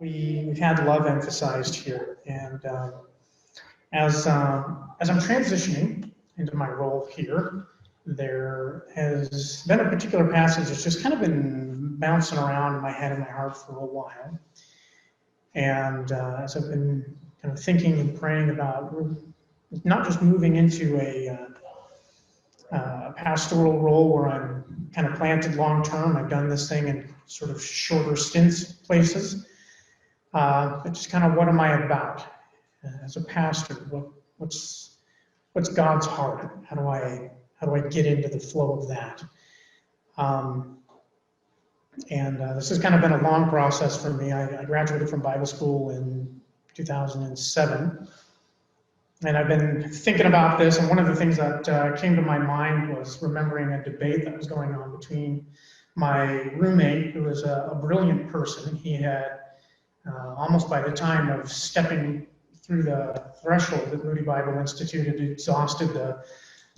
we've had love emphasized here, and as I'm transitioning into my role here, there has been a particular passage that's just kind of been bouncing around in my head and my heart for a while. And as I've been kind of thinking and praying about not just moving into a pastoral role where I'm kind of planted long term. I've done this thing in sort of shorter stints places, but just kind of what am I about as a pastor? What's God's heart? How do I get into the flow of that? This has kind of been a long process for me. I graduated from Bible school in 2007. And I've been thinking about this, and one of the things that came to my mind was remembering a debate that was going on between my roommate, who was a brilliant person. He had, almost by the time of stepping through the threshold at Moody Bible Institute, had exhausted the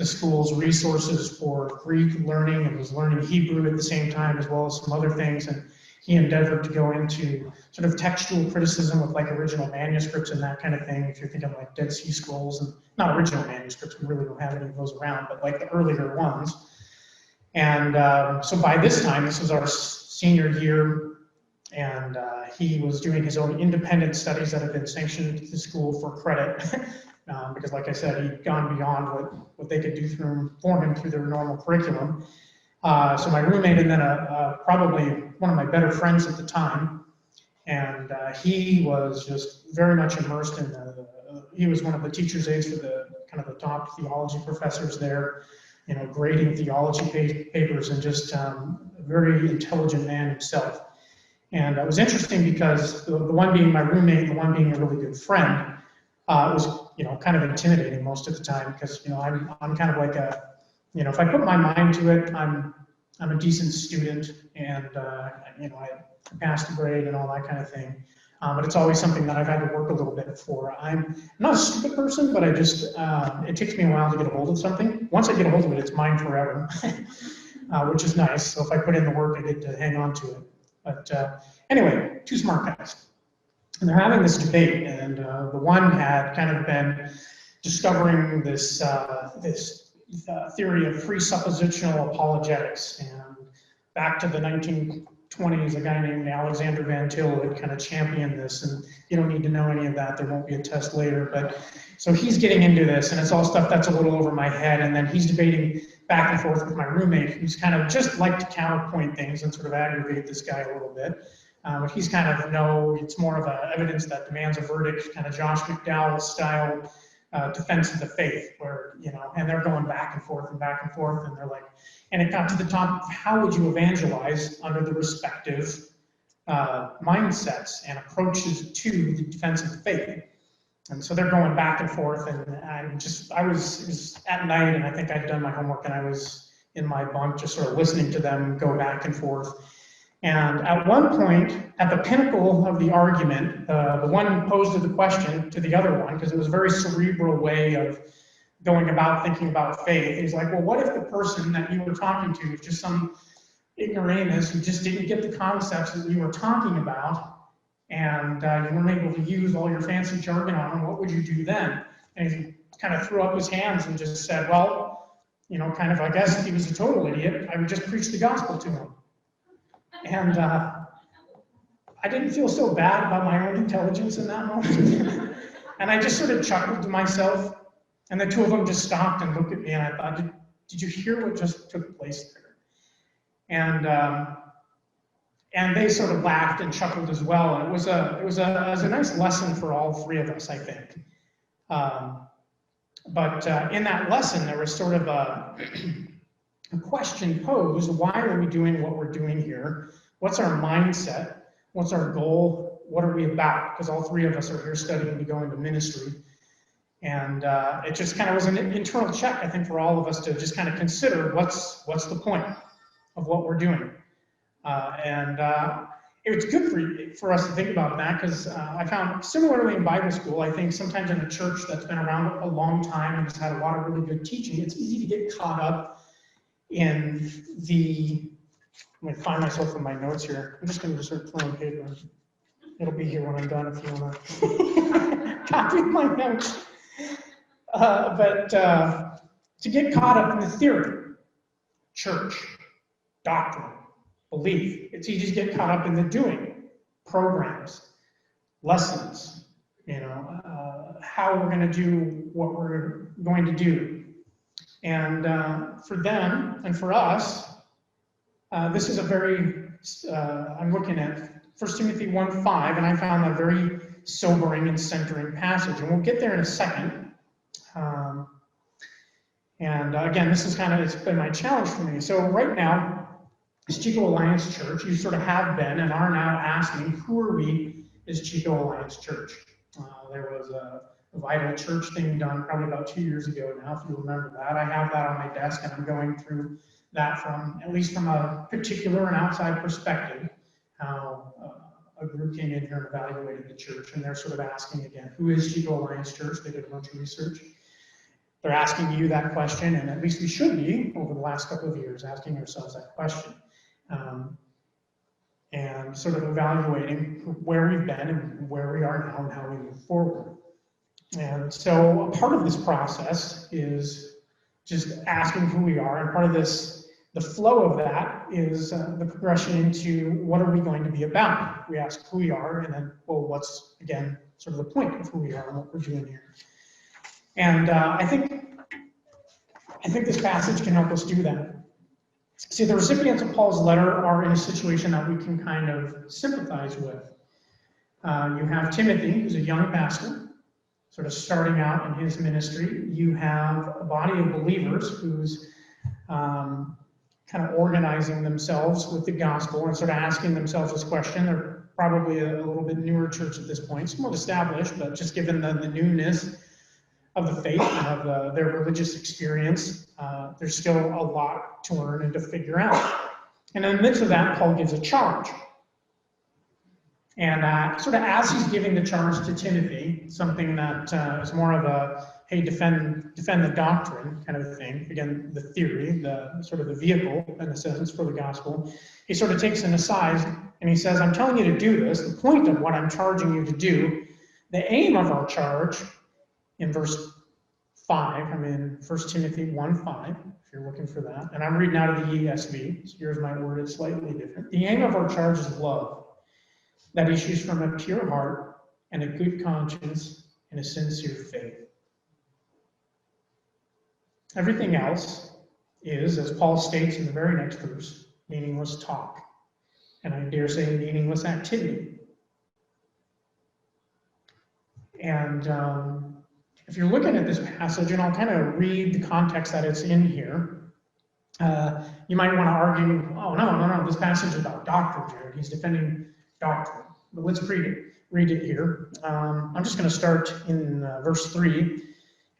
school's resources for Greek learning and was learning Hebrew at the same time, as well as some other things. And he endeavored to go into sort of textual criticism with like original manuscripts and that kind of thing. If you're thinking like Dead Sea Scrolls, and not original manuscripts, we really don't have any of those around, but like the earlier ones. And so by this time, this was our senior year, and he was doing his own independent studies that had been sanctioned to the school for credit. Because like I said, he'd gone beyond what they could do for him through their normal curriculum. So my roommate, and then probably one of my better friends at the time, and he was just very much immersed in he was one of the teacher's aides for the kind of the top theology professors there, grading theology papers, and just a very intelligent man himself. And it was interesting because the one being my roommate, the one being a really good friend, was kind of intimidating most of the time, because I'm kind of like if I put my mind to it, I'm a decent student, and I passed the grade and all that kind of thing. But it's always something that I've had to work a little bit for. I'm not a stupid person, but I just it takes me a while to get a hold of something. Once I get a hold of it, it's mine forever, which is nice. So if I put in the work, I get to hang on to it. But anyway, two smart guys. And they're having this debate, and the one had kind of been discovering this theory of presuppositional apologetics. And back to the 1920s, a guy named Alexander Van Til had kind of championed this, and you don't need to know any of that, there won't be a test later. But so he's getting into this, and it's all stuff that's a little over my head, and then he's debating back and forth with my roommate, who's kind of just like to counterpoint things and sort of aggravate this guy a little bit. But he's kind of, no, it's more of a evidence that demands a verdict, kind of Josh McDowell style defense of the faith, where, and they're going back and forth, and they're like, and it got to the top of how would you evangelize under the respective mindsets and approaches to the defense of the faith. And so they're going back and forth, and it was at night, and I think I'd done my homework, and I was in my bunk just sort of listening to them go back and forth. And at one point, at the pinnacle of the argument, the one posed the question to the other one, because it was a very cerebral way of going about thinking about faith. He's like, well, what if the person that you were talking to was just some ignoramus who just didn't get the concepts that you were talking about, and you weren't able to use all your fancy jargon on them? What would you do then? And he kind of threw up his hands and just said, well, kind of, I guess if he was a total idiot, I would just preach the gospel to him. And I didn't feel so bad about my own intelligence in that moment. And I just sort of chuckled to myself, and the two of them just stopped and looked at me, and I thought, did you hear what just took place there? And they sort of laughed and chuckled as well, and it was a nice lesson for all three of us, I think. But in that lesson, there was sort of a question posed: why are we doing what we're doing here? What's our mindset? What's our goal? What are we about? Because all three of us are here studying to go into ministry. And it just kind of was an internal check, I think, for all of us to just kind of consider what's the point of what we're doing. It's good for us to think about that, because I found, similarly in Bible school, I think sometimes in a church that's been around a long time and has had a lot of really good teaching, it's easy to get caught up in the, I'm going to find myself in my notes here. I'm just going to start throwing paper. It'll be here when I'm done if you want to copy my notes. But to get caught up in the theory, church, doctrine, belief, it's easy to get caught up in the doing, programs, lessons, how we're going to do what we're going to do. And for them and for us, this is a very, I'm looking at 1 Timothy 1:5, and I found that very sobering and centering passage. And we'll get there in a second. Again, this is it's been my challenge for me. So right now, as Chico Alliance Church, you sort of have been and are now asking, who are we as Chico Alliance Church? There was a Vital Church thing done probably about 2 years ago now, if you remember that. I have that on my desk, and I'm going through that at least from a particular and outside perspective, how a group came in here and evaluated the church, and they're sort of asking again, who is Chico Alliance Church? They did a bunch of research. They're asking you that question, and at least we should be, over the last couple of years, asking ourselves that question. And sort of evaluating where we've been and where we are now and how we move forward. And so a part of this process is just asking who we are, and part of this, the flow of that is the progression into what are we going to be about. We ask who we are, and then, well, what's, again, sort of the point of who we are and what we're doing here. And I think this passage can help us do that. See, the recipients of Paul's letter are in a situation that we can kind of sympathize with. You have Timothy, who's a young pastor, sort of starting out in his ministry. You have a body of believers who's kind of organizing themselves with the gospel and sort of asking themselves this question. They're probably a little bit newer church at this point, somewhat established, but just given the newness of the faith and of their religious experience, there's still a lot to learn and to figure out. And in the midst of that, Paul gives a charge. And sort of as he's giving the charge to Timothy, something that is more of a, hey, defend the doctrine kind of a thing. Again, the theory, the sort of the vehicle, in a sense, for the gospel. He sort of takes an aside and he says, I'm telling you to do this. The point of what I'm charging you to do, the aim of our charge, in verse 5, I'm in 1 Timothy 1:5, if you're looking for that. And I'm reading out of the ESV, so here's my word, it's slightly different. The aim of our charge is love that issues from a pure heart and a good conscience and a sincere faith. Everything else is, as Paul states in the very next verse, meaningless talk. And I dare say meaningless activity. And if you're looking at this passage, and I'll kind of read the context that it's in here, you might want to argue, oh, no, this passage is about doctrine, Jered. He's defending doctrine. But let's read it here. I'm just going to start in verse 3.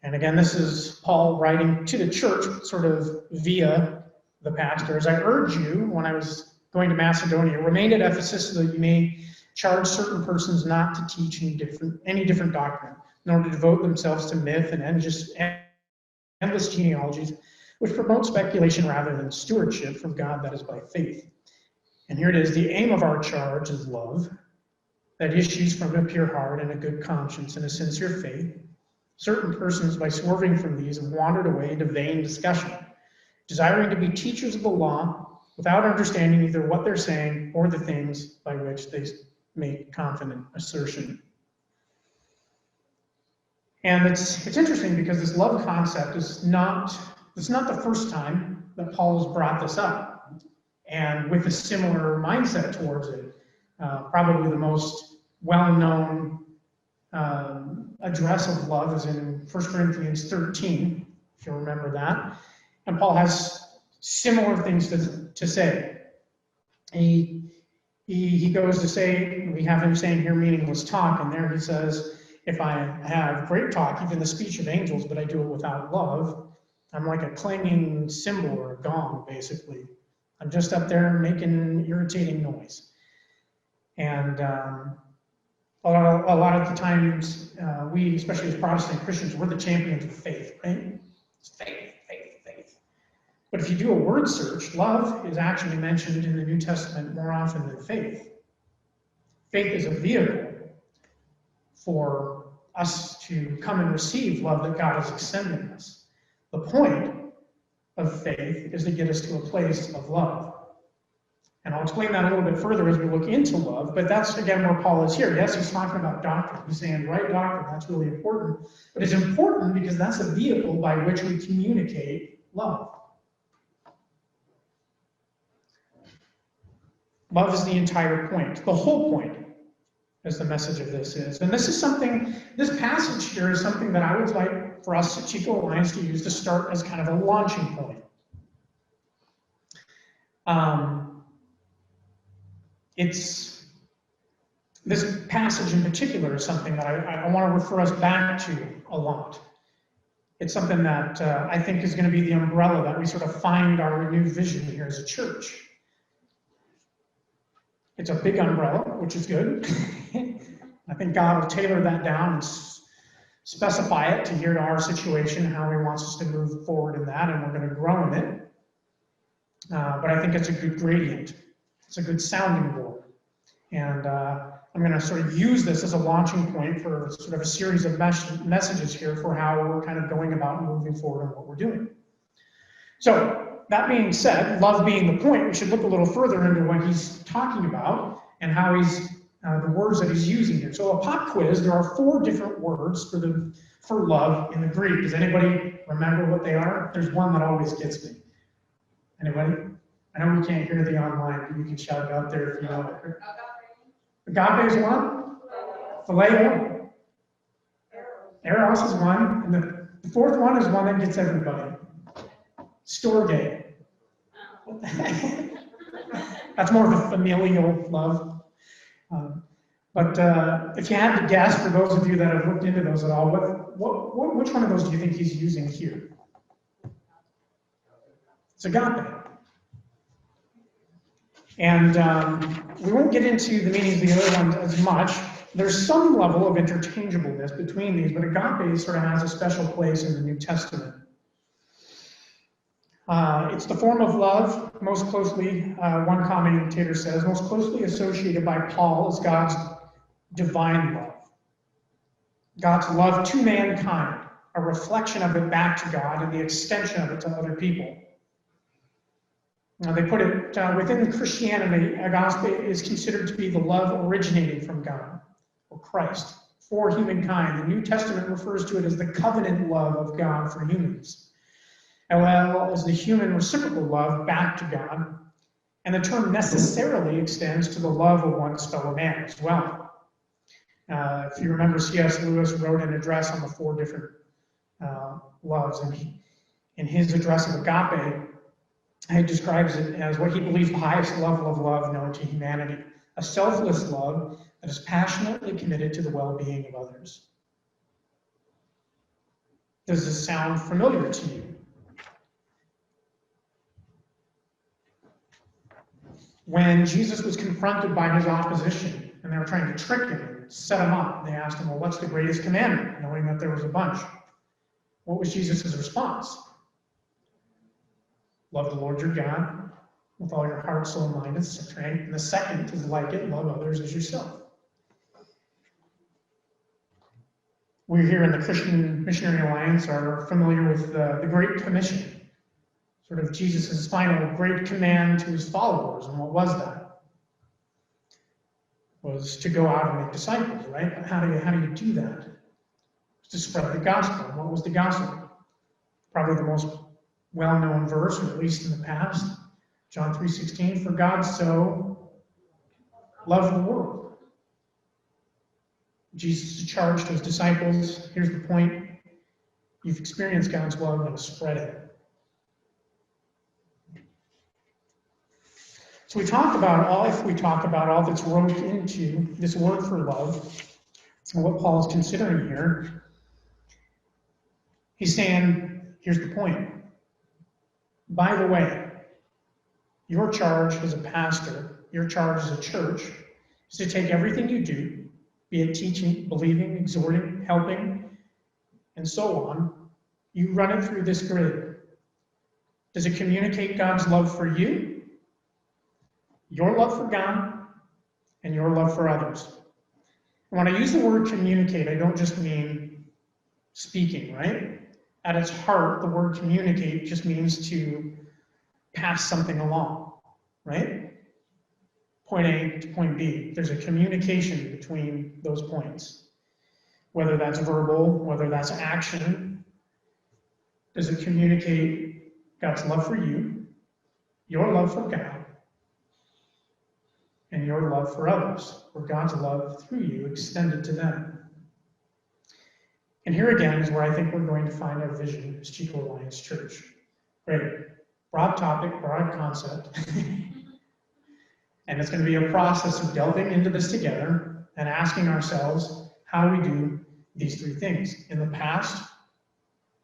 And again, this is Paul writing to the church, sort of via the pastor. As I urge you, when I was going to Macedonia, remain at Ephesus so that you may charge certain persons not to teach any different doctrine, nor to devote themselves to myth and endless genealogies, which promote speculation rather than stewardship from God that is by faith. And here it is, the aim of our charge is love, that issues from a pure heart and a good conscience and a sincere faith. Certain persons, by swerving from these, have wandered away into vain discussion, desiring to be teachers of the law without understanding either what they're saying or the things by which they make confident assertion. And it's interesting because this love concept is not the first time that Paul has brought this up, and with a similar mindset towards it. Probably the most well-known address of love is in 1 Corinthians 13, if you remember that. And Paul has similar things to say. He goes to say, we have him saying here meaningless talk, and there he says, if I have great talk, even the speech of angels, but I do it without love, I'm like a clanging cymbal or a gong, basically. I'm just up there making irritating noise. And a lot of the times, we, especially as Protestant Christians, we're the champions of faith, right? It's faith, faith, faith. But if you do a word search, love is actually mentioned in the New Testament more often than faith. Faith is a vehicle for us to come and receive love that God is extending us. The point of faith is to get us to a place of love. And I'll explain that a little bit further as we look into love, but that's, again, where Paul is here. Yes, he's talking about doctrine. He's saying right doctrine, that's really important. But it's important because that's a vehicle by which we communicate love. Love is the entire point, the whole point, as the message of this is. And this is something, this passage here is something that I would like for us at Chico Alliance to use to start as kind of a launching point. This passage in particular is something that I want to refer us back to a lot. It's something that I think is going to be the umbrella that we sort of find our renewed vision here as a church. It's a big umbrella, which is good. I think God will tailor that down and specify it to here to our situation, how he wants us to move forward in that, and we're going to grow in it. But I think it's a good gradient. It's a good sounding board. And I'm going to sort of use this as a launching point for sort of a series of messages here for how we're kind of going about moving forward on what we're doing. So, that being said, love being the point, we should look a little further into what he's talking about and how he's, the words that he's using here. So a pop quiz, there are 4 different words for love in the Greek. Does anybody remember what they are? There's one that always gets me. Anybody? I know we can't hear the online, but you can shout it out there if you know it. Agape is one. Phileo. Eros is one. And the 4th one is one that gets everybody. Storge. What the heck? That's more of a familial love. But if you had to guess, for those of you that have looked into those at all, which one of those do you think he's using here? It's agape. And we won't get into the meanings of the other ones as much. There's some level of interchangeableness between these, but agape sort of has a special place in the New Testament. It's the form of love most closely, one commentator says, most closely associated by Paul as God's divine love. God's love to mankind, a reflection of it back to God and the extension of it to other people. Now, they put it within Christianity, agape is considered to be the love originating from God, or Christ, for humankind. The New Testament refers to it as the covenant love of God for humans, as well as the human reciprocal love back to God. And the term necessarily extends to the love of one's fellow man as well. If you remember, C.S. Lewis wrote an address on the 4 different loves, and in his address of agape, he describes it as what he believes the highest level of love known to humanity, a selfless love that is passionately committed to the well-being of others. Does this sound familiar to you? When Jesus was confronted by his opposition, and they were trying to trick him and set him up, they asked him, well, what's the greatest commandment? Knowing that there was a bunch. What was Jesus' response? Love the Lord your God with all your heart, soul, mind, and strength. And the second is like it, love others as yourself. We here in the Christian Missionary Alliance are familiar with the Great Commission, sort of Jesus' final great command to his followers. And what was that? It was to go out and make disciples, right? But how do you do that? It's to spread the gospel. And what was the gospel? Probably the most well-known verse, or at least in the past, John 3:16, for God so loved the world. Jesus charged his disciples, here's the point, you've experienced God's love, now spread it. So if we talk about all that's roped into this word for love, and what Paul is considering here, he's saying, here's the point. By the way, your charge as a pastor, your charge as a church, is to take everything you do, be it teaching, believing, exhorting, helping, and so on, you run it through this grid. Does it communicate God's love for you, your love for God, and your love for others. When I use the word communicate, I don't just mean speaking, right? At its heart, the word communicate just means to pass something along, right? Point A to point B. There's a communication between those points. Whether that's verbal, whether that's action. Does it communicate God's love for you, your love for God, and your love for others, or God's love through you extended to them? And here again is where I think we're going to find our vision as Chico Alliance Church. Great. Broad topic, broad concept. And it's going to be a process of delving into this together and asking ourselves how we do these three things. In the past,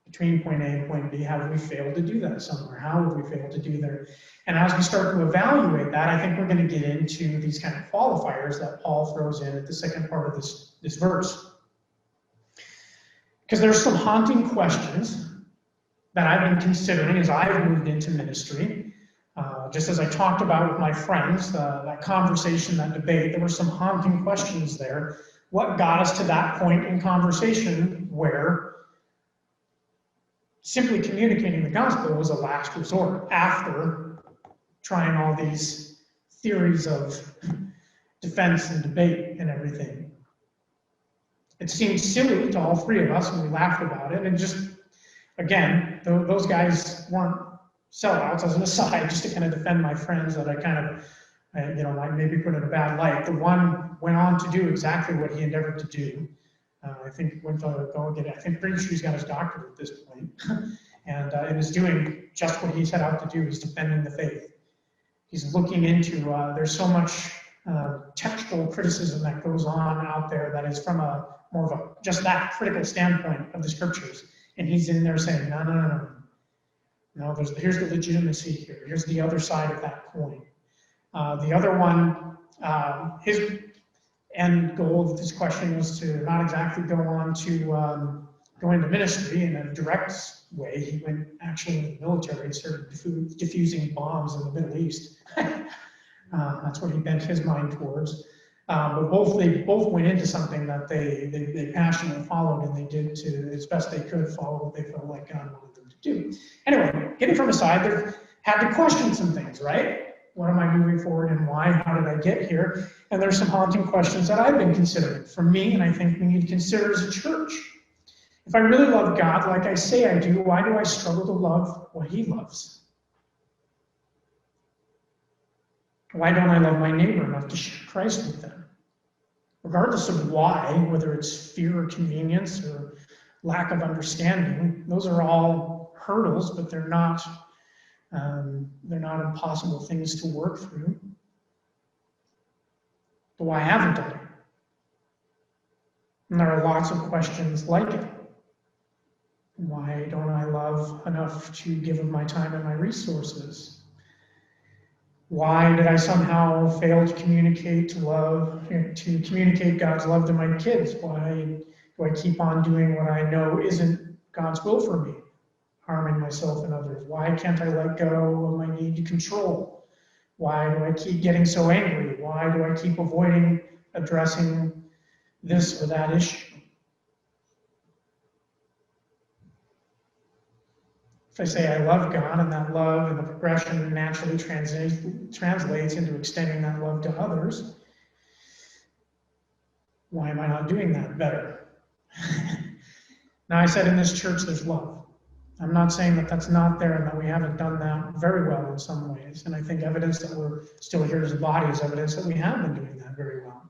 between point A and point B, have we failed to do that somewhere? How have we failed to do there? And as we start to evaluate that, I think we're going to get into these kind of qualifiers that Paul throws in at the second part of this verse. Because there's some haunting questions that I've been considering as I've moved into ministry. Just as I talked about with my friends, that conversation, that debate, there were some haunting questions there. What got us to that point in conversation where simply communicating the gospel was a last resort after trying all these theories of defense and debate and everything? It seemed silly to all three of us, and we laughed about it. And just, again, those guys weren't sellouts, as an aside, just to kind of defend my friends that I kind of, I maybe put in a bad light. The one went on to do exactly what he endeavored to do. I think went to go get it. I think pretty sure he's got his doctorate at this point, and is doing just what he set out to do. He's defending the faith. He's looking into. There's so much textual criticism that goes on out there that is from a more of a just that critical standpoint of the scriptures, and he's in there saying, no. Here's the legitimacy here. Here's the other side of that coin. The other one, his end goal of this question was to not exactly go on to go into ministry in a direct way. He went actually in the military and started diffusing bombs in the Middle East. That's what he bent his mind towards. But they both went into something that they passionately followed, and they did to as best they could follow what they felt like God wanted them to do. Anyway, getting from aside, they had to question some things, right? What am I moving forward and why? How did I get here? And there's some haunting questions that I've been considering for me, and I think we need to consider as a church. If I really love God, like I say I do, why do I struggle to love what He loves? Why don't I love my neighbor enough to share Christ with them? Regardless of why, whether it's fear or convenience or lack of understanding, those are all hurdles, but they're not impossible things to work through. But why haven't I? And there are lots of questions like it. Why don't I love enough to give of my time and my resources? Why did I somehow fail to communicate God's love to my kids? Why do I keep on doing what I know isn't God's will for me, harming myself and others? Why can't I let go of my need to control? Why do I keep getting so angry? Why do I keep avoiding addressing this or that issue? If I say I love God, and that love and the progression naturally translates into extending that love to others, why am I not doing that better? Now, I said in this church there's love. I'm not saying that that's not there and that we haven't done that very well in some ways. And I think evidence that we're still here as a body is evidence that we have been doing that very well.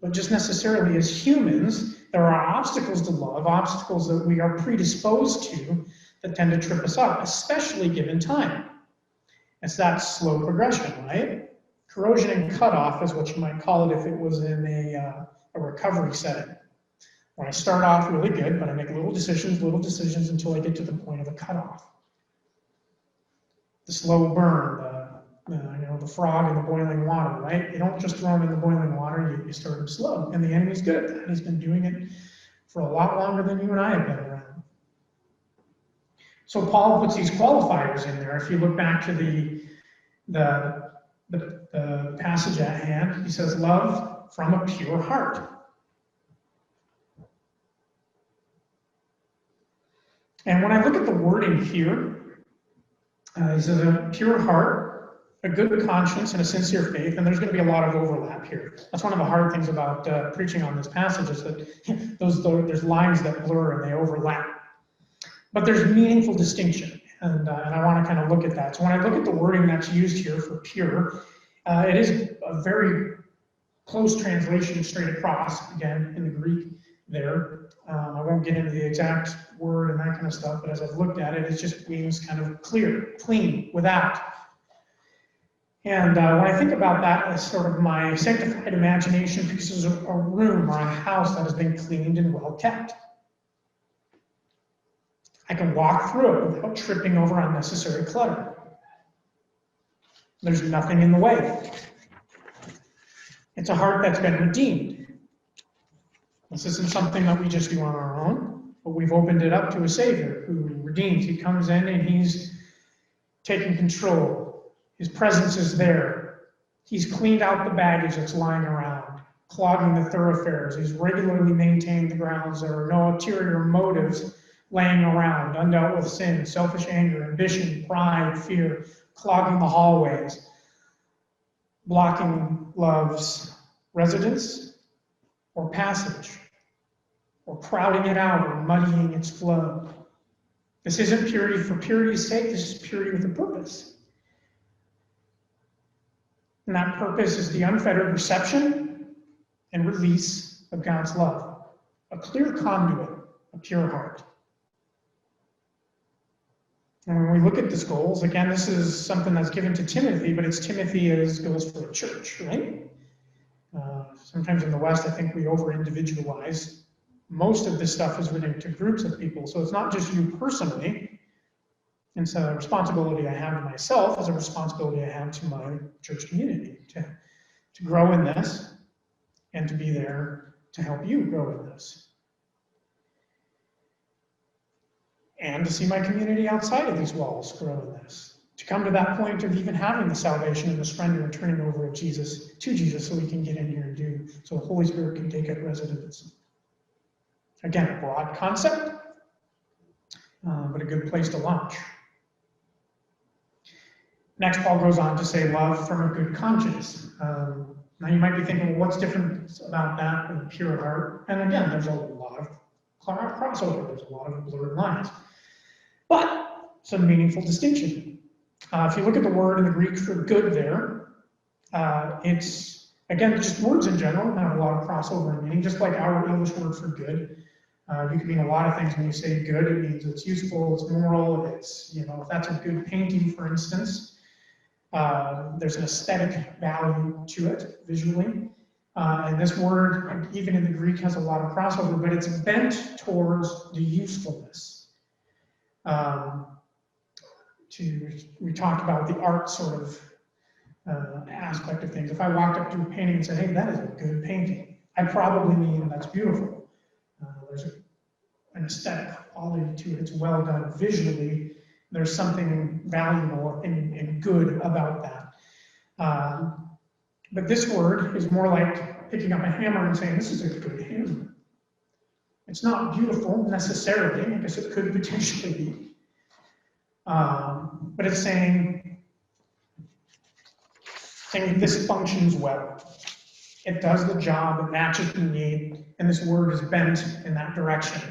But just necessarily as humans, there are obstacles to love, obstacles that we are predisposed to that tend to trip us up, especially given time. It's that slow progression, right? Corrosion and cutoff is what you might call it if it was in a recovery setting. When I start off really good, but I make little decisions until I get to the point of a cutoff. The slow burn, the frog in the boiling water, right? You don't just throw him in the boiling water, you start him slow. And the enemy's good at that. He's been doing it for a lot longer than you and I have been around. So Paul puts these qualifiers in there. If you look back to the the passage at hand. He says, love from a pure heart. And when I look at the wording here, he says a pure heart, a good conscience, and a sincere faith, and there's going to be a lot of overlap here. That's one of the hard things about preaching on this passage is that there's lines that blur and they overlap. But there's meaningful distinction, and I want to kind of look at that. So when I look at the wording that's used here for pure, it is a very close translation straight across, again, in the Greek there. I won't get into the exact word and that kind of stuff, but as I've looked at it, it just means kind of clear, clean, without. And when I think about that as sort of my sanctified imagination, pieces of a room or a house that has been cleaned and well kept. I can walk through it without tripping over unnecessary clutter. There's nothing in the way. It's a heart that's been redeemed. This isn't something that we just do on our own, but we've opened it up to a Savior who redeems. He comes in and he's taking control. His presence is there. He's cleaned out the baggage that's lying around, clogging the thoroughfares. He's regularly maintained the grounds. There are no ulterior motives laying around, undealt with sin, selfish anger, ambition, pride, fear, clogging the hallways, blocking love's residence or passage, or crowding it out or muddying its flow. This isn't purity for purity's sake, this is purity with a purpose. And that purpose is the unfettered reception and release of God's love. A clear conduit, a pure heart. And when we look at this goals, again, this is something that's given to Timothy, but it's Timothy as goes for the church, right? Sometimes in the West, I think we over-individualize. Most of this stuff is written to groups of people, so it's not just you personally. It's a responsibility I have to myself, as a responsibility I have to my church community, to grow in this and to be there to help you grow in this. And to see my community outside of these walls grow in this. To come to that point of even having the salvation and the surrender and turning over of Jesus to Jesus so we can get in here and do, so the Holy Spirit can take up residence. Again, a broad concept, but a good place to launch. Next, Paul goes on to say love from a good conscience. Now you might be thinking, well, what's different about that than a pure heart? And again, there's a lot of crossover. There's a lot of blurred lines. But some meaningful distinction. If you look at the word in the Greek for good there, it's, again, just words in general have a lot of crossover in meaning, just like our English word for good. You can mean a lot of things when you say good. It means it's useful, it's moral, it's, if that's a good painting, for instance, there's an aesthetic value to it visually. And this word, even in the Greek, has a lot of crossover, but it's bent towards the usefulness. We talked about the art sort of aspect of things. If I walked up to a painting and said, hey, that is a good painting, I probably mean that's beautiful. There's an aesthetic quality to it. It's well done visually. There's something valuable and good about that. But this word is more like picking up a hammer and saying, this is a good hammer. It's not beautiful necessarily. I guess it could potentially be. But it's saying this functions well. It does the job, it matches the need, and this word is bent in that direction.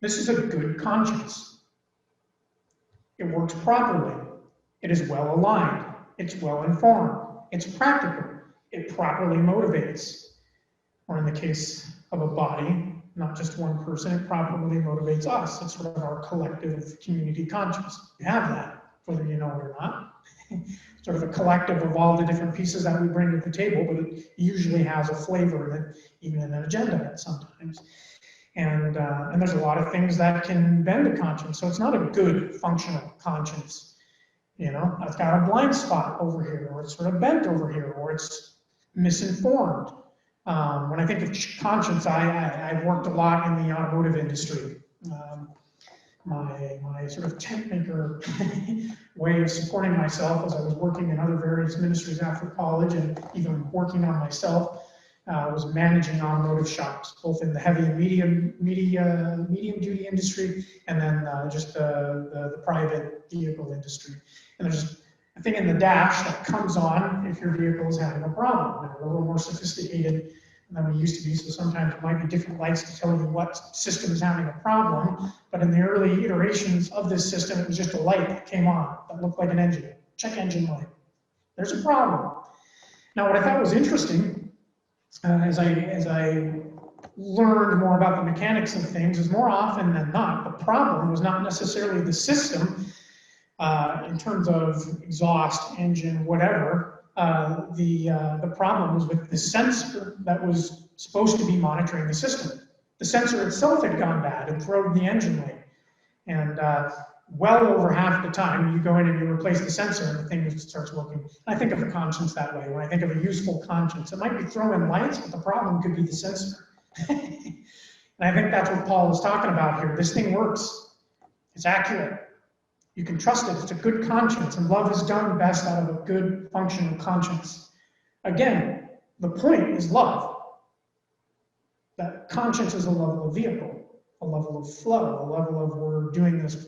This is a good conscience. It works properly. It is well aligned. It's well informed. It's practical. It properly motivates. Or in the case of a body, not just one person, it properly motivates us. It's sort of our collective community conscience. We have that, whether you know it or not. Sort of a collective of all the different pieces that we bring to the table, but it usually has a flavor in it, even in an agenda sometimes. And there's a lot of things that can bend a conscience. So it's not a good functional conscience. I've got a blind spot over here, or it's sort of bent over here, or it's misinformed. When I think of conscience, I've worked a lot in the automotive industry. my sort of tent maker way of supporting myself as I was working in other various ministries after college and even working on myself. Was managing automotive shops, both in the heavy and medium duty industry, and then just the private vehicle industry. And there's a thing in the dash that comes on if your vehicle is having a problem. They're a little more sophisticated than we used to be, so sometimes it might be different lights to tell you what system is having a problem. But in the early iterations of this system, it was just a light that came on that looked like an engine. Check engine light. There's a problem. Now, what I thought was interesting as I learned more about the mechanics of things, is more often than not, the problem was not necessarily the system in terms of exhaust, engine, whatever. The problem was with the sensor that was supposed to be monitoring the system. The sensor itself had gone bad and thrown the engine light. And well over half the time, you go in and you replace the sensor and the thing just starts working. I think of a conscience that way. When I think of a useful conscience, it might be throwing lights, but the problem could be the sensor. And I think that's what Paul is talking about here. This thing works. It's accurate. You can trust it. It's a good conscience, and love is done best out of a good functional conscience. Again, the point is love. That conscience is a level of vehicle, a level of flow, a level of we're doing this.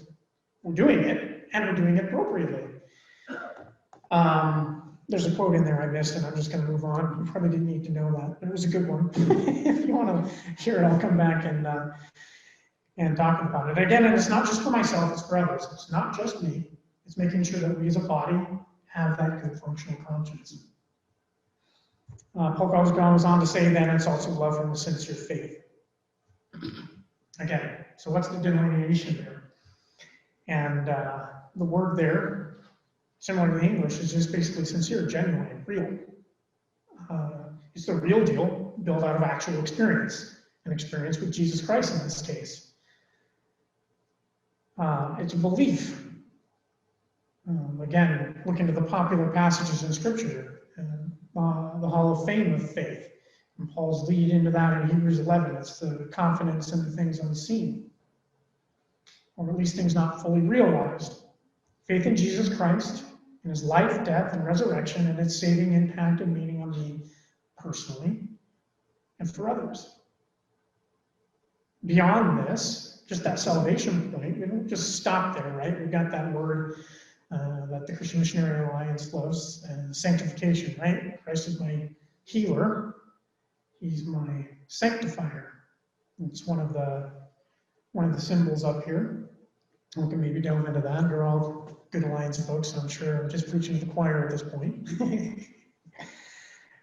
We're doing it, and we're doing it appropriately. There's a quote in there I missed, and I'm just going to move on. You probably didn't need to know that, but it was a good one. If you want to hear it, I'll come back and talk about it. Again, and it's not just for myself, it's for others. It's not just me. It's making sure that we as a body have that good functional conscience. Paul goes on to say then it's also love from the sincere faith. Again, so what's the delineation there? And the word there, similar to the English, is just basically sincere, genuine, real. It's the real deal, built out of actual experience, an experience with Jesus Christ in this case. It's a belief. Again, look into the popular passages in Scripture, the Hall of Fame of faith. And Paul's lead into that in Hebrews 11. It's the confidence in the things unseen, or at least things not fully realized. Faith in Jesus Christ, in his life, death, and resurrection, and its saving impact and meaning on me personally and for others. Beyond this, just that salvation point, we don't just stop there, right? We've got that word that the Christian Missionary Alliance loves, and sanctification, right? Christ is my healer. He's my sanctifier. It's one of the symbols up here. We can maybe delve into that. You're all good Alliance folks, so I'm sure I'm just preaching to the choir at this point.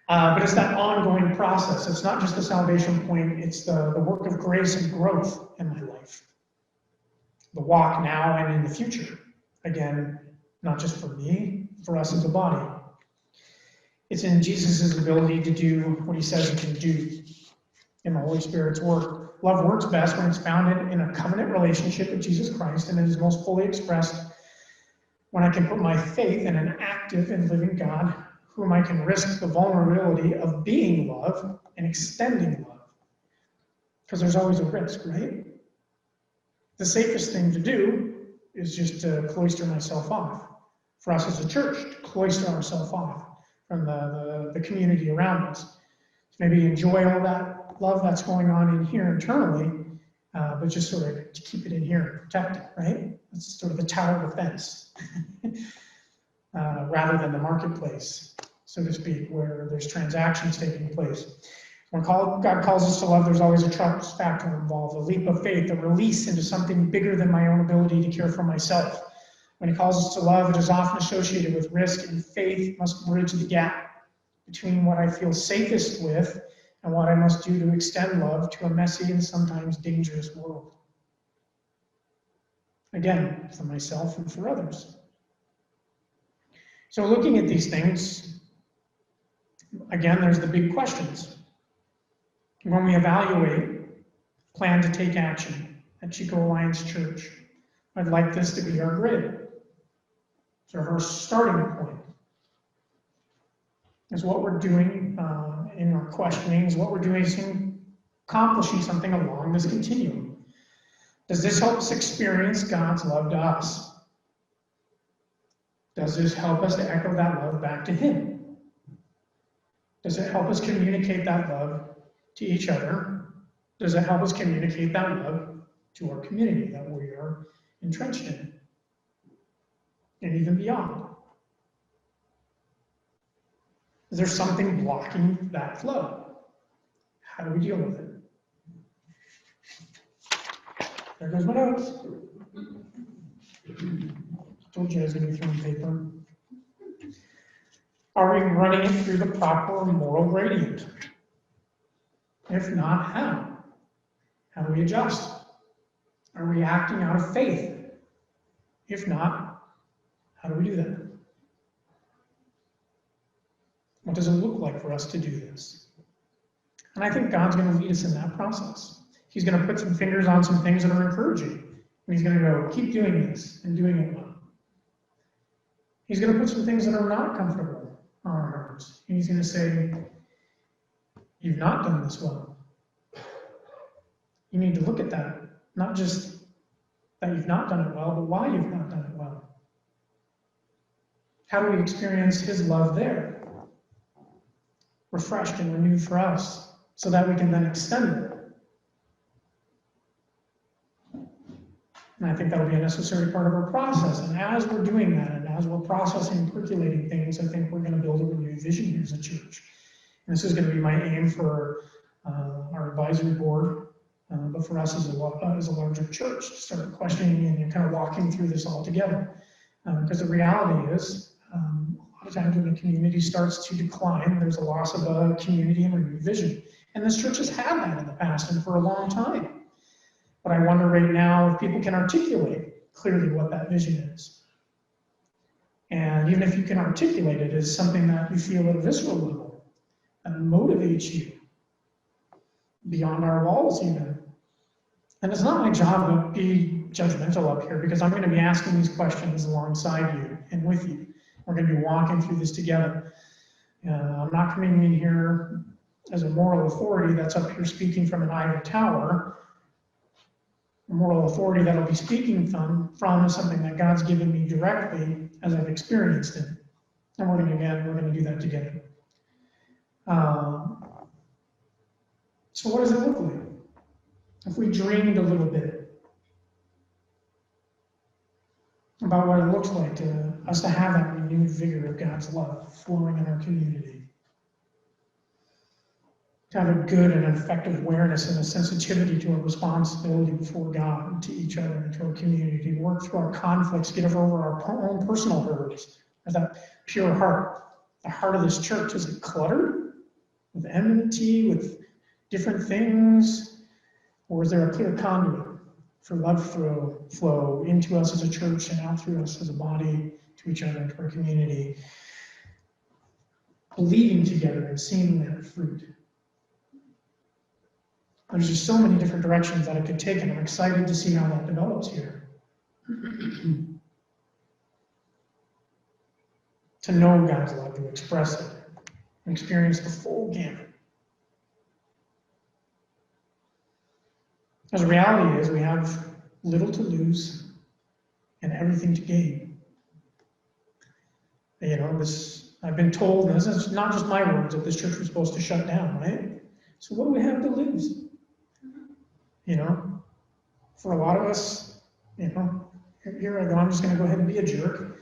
But it's that ongoing process. It's not just the salvation point, it's the work of grace and growth in my life. The walk now and in the future. Again, not just for me, for us as a body. It's in Jesus' ability to do what he says he can do in the Holy Spirit's work. Love works best when it's founded in a covenant relationship with Jesus Christ, and it is most fully expressed when I can put my faith in an active and living God whom I can risk the vulnerability of being love and extending love. Because there's always a risk, right? The safest thing to do is just to cloister myself off. For us as a church, to cloister ourselves off from the community around us. So maybe enjoy all that love that's going on in here internally, but just sort of to keep it in here and protect it, right? It's sort of a tower defense rather than the marketplace, so to speak, where there's transactions taking place. When God calls us to love, there's always a trust factor involved, a leap of faith, a release into something bigger than my own ability to care for myself. When he calls us to love, it is often associated with risk, and faith must bridge the gap between what I feel safest with and what I must do to extend love to a messy and sometimes dangerous world. Again, for myself and for others. So looking at these things, again, there's the big questions. When we evaluate, plan to take action at Chico Alliance Church, I'd like this to be our grid. Sort of our starting point is what we're doing in our questioning, is what we're doing is accomplishing something along this continuum. Does this help us experience God's love to us? Does this help us to echo that love back to Him? Does it help us communicate that love to each other? Does it help us communicate that love to our community that we are entrenched in? And even beyond? Is there something blocking that flow? How do we deal with it? There goes my notes. Told you I was going to be throwing paper. Are we running it through the proper moral gradient? If not, how? How do we adjust? Are we acting out of faith? If not, how do we do that? What does it look like for us to do this? And I think God's going to lead us in that process. He's going to put some fingers on some things that are encouraging. And He's going to go, keep doing this and doing it well. He's going to put some things that are not comfortable on our hearts. And He's going to say, you've not done this well. You need to look at that. Not just that you've not done it well, but why you've not done it well. How do we experience His love there? Refreshed and renewed for us, so that we can then extend it. And I think that'll be a necessary part of our process. And as we're doing that, and as we're processing and percolating things, I think we're going to build a renewed vision here as a church. And this is going to be my aim for our advisory board, but for us as a larger church, to start questioning and kind of walking through this all together. Because the reality is, a lot of times when a community starts to decline, there's a loss of a community and renewed vision. And this church has had that in the past and for a long time. But I wonder right now if people can articulate clearly what that vision is. And even if you can articulate it as something that you feel at a visceral level, that motivates you beyond our walls even. And it's not my job to be judgmental up here, because I'm going to be asking these questions alongside you and with you. We're going to be walking through this together. I'm not coming in here as a moral authority that's up here speaking from an ivory tower. A moral authority that I'll be speaking from is something that God's given me directly as I've experienced it. And we're going to do that together. So what does it look like? If we dreamed a little bit about what it looks like to us to have that renewed vigor of God's love flowing in our community, to have a good and effective awareness and a sensitivity to our responsibility before God and to each other and to our community, to work through our conflicts, get over our own personal hurdles, or that pure heart. The heart of this church, is it cluttered with enmity, with different things? Or is there a clear conduit for love flow into us as a church and out through us as a body, to each other and to our community, believing together and seeing that fruit? There's just so many different directions that it could take, and I'm excited to see how that develops here. To know God's love, to express it, and experience the full gamut. Because the reality is we have little to lose and everything to gain. You know, I've been told, and this is not just my words, that this church was supposed to shut down, right? So what do we have to lose? You know, for a lot of us, you know, here I go, I'm just going to go ahead and be a jerk.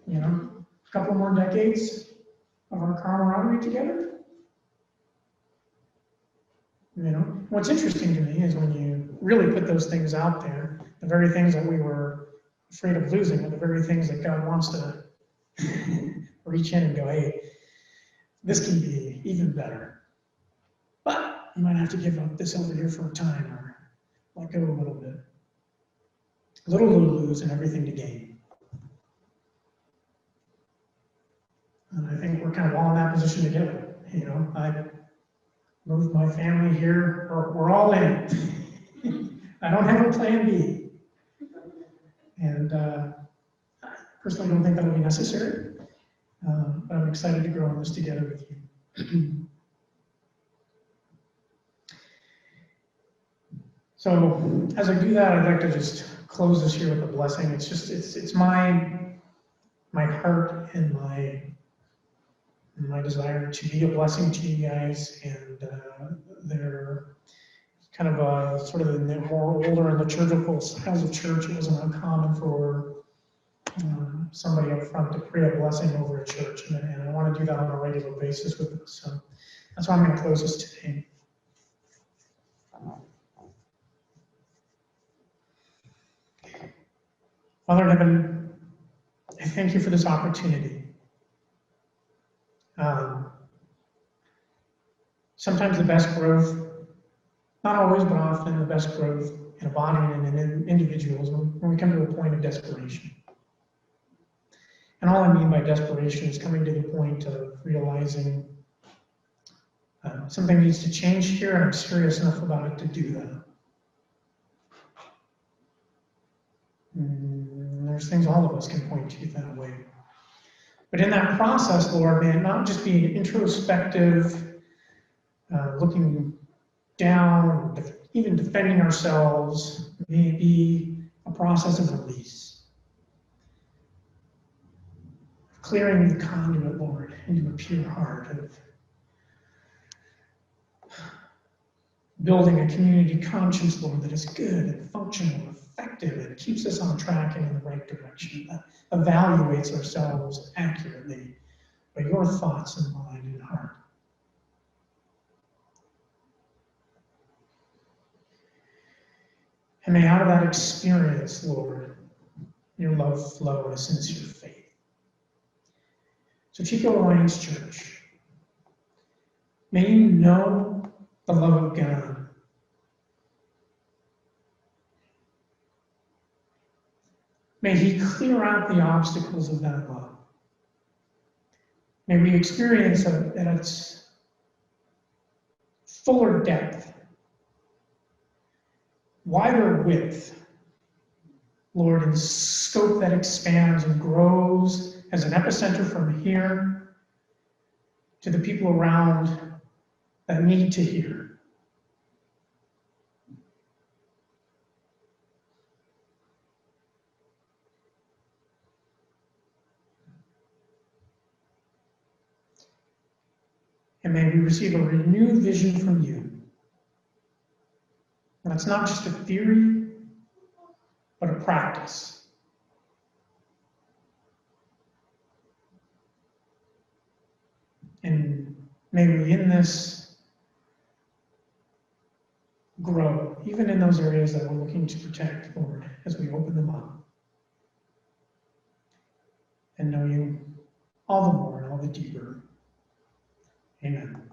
You know, a couple more decades of our camaraderie together. You know, what's interesting to me is when you really put those things out there, the very things that we were afraid of losing are the very things that God wants to reach in and go, hey, this can be even better. But you might have to give up this over here for a time, or let go a little bit. Little to lose and everything to gain. And I think we're kind of all in that position together. You know, I moved my family here, we're all in it. I don't have a plan B. And I personally don't think that'll be necessary. But I'm excited to grow on this together with you. So as I do that, I'd like to just close this year with a blessing. It's my heart and my desire to be a blessing to you guys, and they're kind of sort of in the more older and liturgical styles of church. It wasn't uncommon for somebody up front to pray a blessing over a church, and I want to do that on a regular basis with us. So that's why I'm going to close this today. Father in heaven, I thank you for this opportunity. Sometimes the best growth, not always, but often the best growth in a body and in individuals when we come to a point of desperation. And all I mean by desperation is coming to the point of realizing something needs to change here, and I'm serious enough about it to do that. There's things all of us can point to that way. But in that process, Lord, may it not just be introspective, looking down, even defending ourselves, may it be a process of release. Clearing the conduit, Lord, into a pure heart, of building a community conscience, Lord, that is good and functional, effective, and keeps us on track and in the right direction, that evaluates ourselves accurately by your thoughts and mind and heart. And may out of that experience, Lord, your love flow and a sincere faith. So Chico Alliance Church, may you know the love of God. May he clear out the obstacles of that love. May we experience it at its fuller depth, wider width, Lord, in scope that expands and grows as an epicenter from here to the people around that need to hear. And may we receive a renewed vision from you. And it's not just a theory, but a practice. And may we in this grow, even in those areas that we're looking to protect, Lord, as we open them up. And know you all the more and all the deeper. Amen.